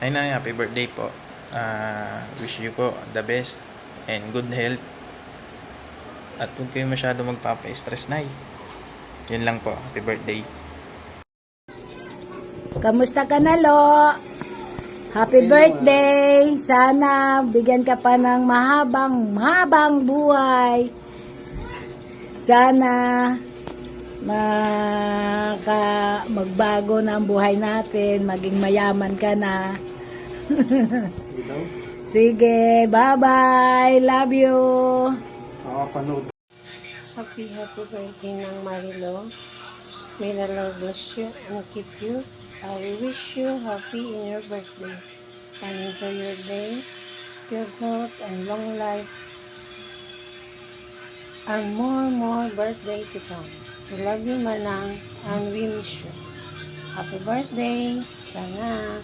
Ay Nay, happy birthday po. Wish you po the best and good health. At huwag kayo masyado magpapa-stress, Nay. Yan lang po. Happy birthday. Kamusta ka na, Lo? Happy birthday! Sana bigyan ka pa ng mahabang buhay. Sana magbago na ang buhay natin, maging mayaman ka na. Sige, bye-bye. Love you. Happy birthday ng Marilo. May the Lord bless you and keep you. I wish you happy in your birthday and enjoy your day, good health and long life, and more birthday to come. We love you, Manang, and we miss you. Happy birthday! Sana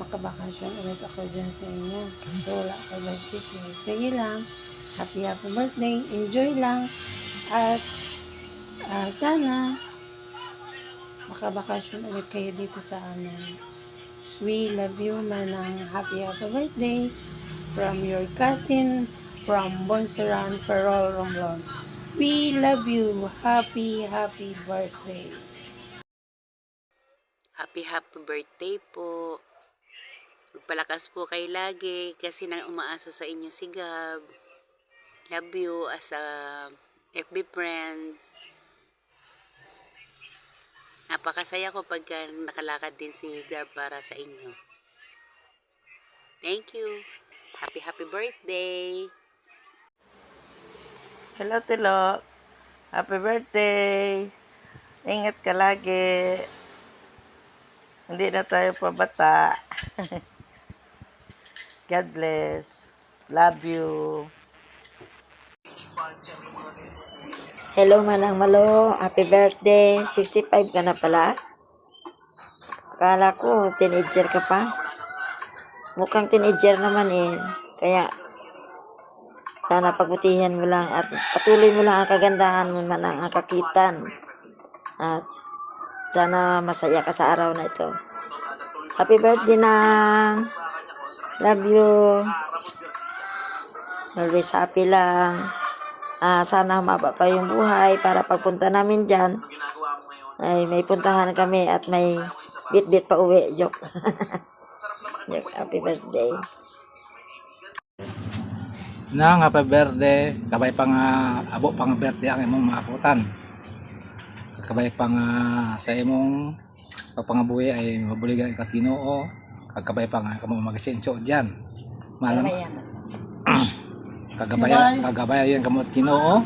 makabakasyon ulit ako dyan sa inyo. So, wala ko budget eh. Sige lang. Happy birthday. Enjoy lang. At sana makabakasyon ulit kayo dito sa amin. We love you, Manang. Happy birthday from your cousin from Bonseran, Ferrol, Romblon. We love you. Happy birthday. Happy birthday po. Magpalakas po kayo lagi kasi nang umaasa sa inyo si Gab. Love you as a FB friend. Napakasaya ko pagka nakalakad din si Gab para sa inyo. Thank you. Happy birthday. Hello, Tilo. Happy birthday. Ingat ka lagi. Hindi na tayo pabata. God bless. Love you. Hello, Manang Malo. Happy birthday. 65 ka na pala. Akala ko, teenager ka pa. Mukhang teenager naman eh. Kaya, sana pagbutihan mo lang at patuloy mo lang ang kagandahan mo, Manang, ang kakitan. At sana masaya ka sa araw na ito. Happy birthday, Nang. Love you. Always happy lang. Sana humaba pa yung buhay para pagpunta namin dyan ay may puntahan kami at may bit-bit pa uwi. Joke. Happy birthday. Nang happy birthday. Kabay pang abo pang birthday ang imong maaputan. Kabay pang sa imong pagpangabuhi ay mabuligan ka Ginoo. Kabay pang kamo magasinso diyan. Malam. Kagabayan kamo Ginoo.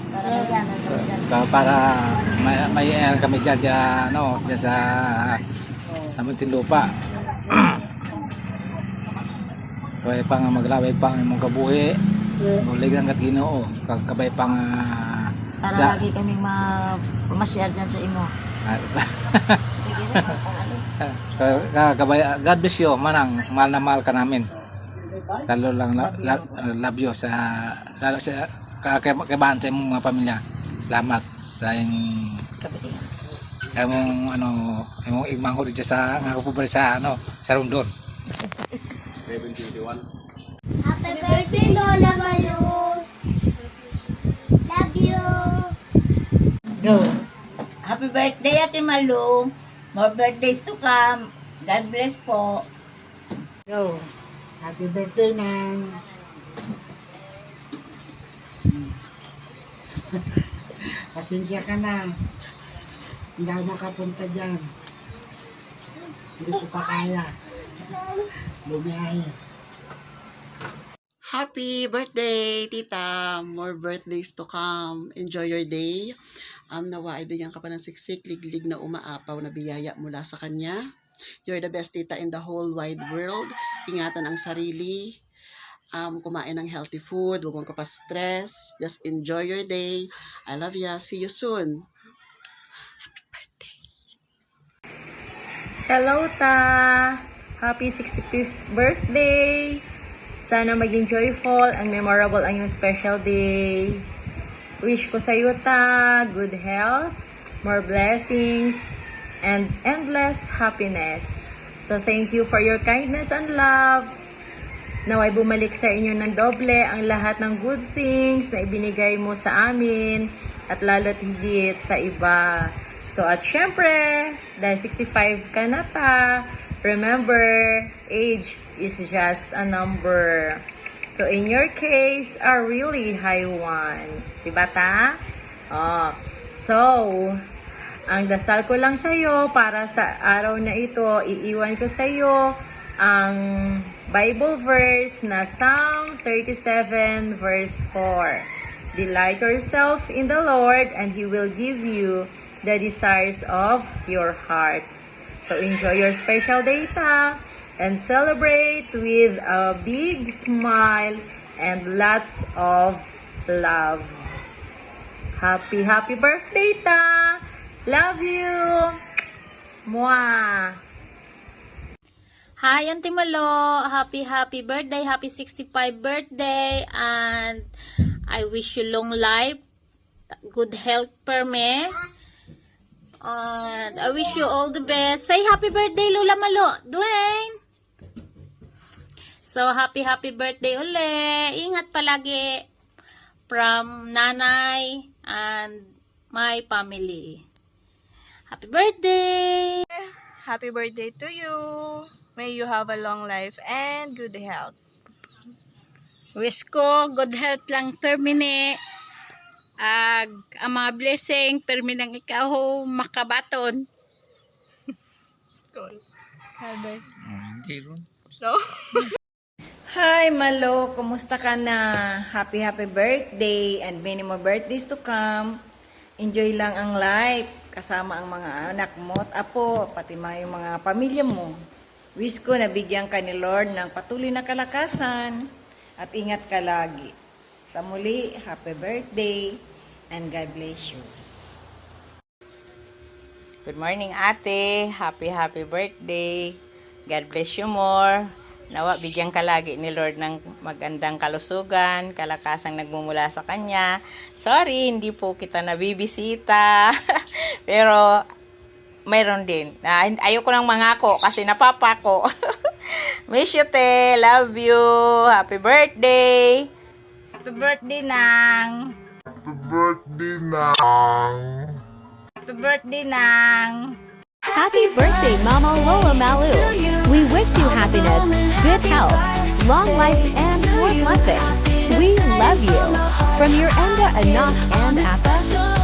Para may kami diyan sa diyan sa namun lupa. Kabay pang maglaway pang imong kabuhi. Buligan ka Ginoo. Kabay pang Para lagi kaming masyar dyan sa imo. God bless you, Manang. Mahal na mahal ka namin. Lalo lang love you sa kaibahan sa imong mga pamilya. Salamat sa imong imangkot dito sa mga pobre sa sa Rondon. 721. Happy birthday, Lola Malu. Love you. Go. Happy birthday, Ate Malu. More birthdays to come. God bless po. Go. Happy birthday, Nang. Pasensya ka na. Hindi ako nakapunta dyan. Hindi ko pa kaya. Bumiyahe. Happy birthday, Tita! More birthdays to come. Enjoy your day. Nawa ay bigyan ka pa ng siksik, liglig na umaapaw na biyaya mula sa Kanya. You're the best tita in the whole wide world. Ingatan ang sarili. Kumain ng healthy food. Huwag mong stress. Just enjoy your day. I love ya. See you soon. Happy birthday. Hello, Ta! Happy 65th birthday! Sana maging joyful and memorable ang iyong special day. Wish ko sa iyo, Ta, good health, more blessings, and endless happiness. So thank you for your kindness and love. Naway bumalik sa inyo ng doble ang lahat ng good things na ibinigay mo sa amin at lalo't higit sa iba. So at syempre, dahil 65 ka na ta, remember, age is just a number. So in your case, a really high one. Diba ta? Oh. So, ang dasal ko lang sa'yo para sa araw na ito, iiwan ko sa'yo ang Bible verse na Psalm 37 verse 4. Delight yourself in the Lord and He will give you the desires of your heart. So enjoy your special data and celebrate with a big smile and lots of love. Happy birthday, ta! Love you! Mwah! Hi, Auntie Malo. Happy birthday. Happy 65 birthday. And I wish you long life, good health per me. And I wish you all the best. Say happy birthday, Lola Malo. Dwayne. So, happy birthday uli. Ingat palagi from nanay and my family. Happy birthday! Happy birthday to you. May you have a long life and good health. Wish ko good health lang permine. Ang mga blessing perminang ikaw makabaton. Cool. So, Hi, Malo. Kumusta ka na? Happy birthday and many more birthdays to come. Enjoy lang ang life kasama ang mga anak mo at apo, pati yung mga pamilya mo. Wish ko na bigyan ka ni Lord ng patuloy na kalakasan at ingat ka lagi. Sa muli, happy birthday and God bless you. Good morning, ate. Happy birthday. God bless you more. Nawa, bigyan ka lagi ni Lord ng magandang kalusugan, kalakasang nagmumula sa Kanya. Sorry, hindi po kita nabibisita. Pero, mayroon din. Ayoko nang mangako kasi napapako. Miss you, te. Love you. Happy birthday. Happy birthday, Nang. Happy birthday, Nang. Happy birthday, Nang. Happy birthday, Mama Lola Malu. We wish you happiness, good health, long life, and more blessings. We love you. From your Enda Anak and Ata.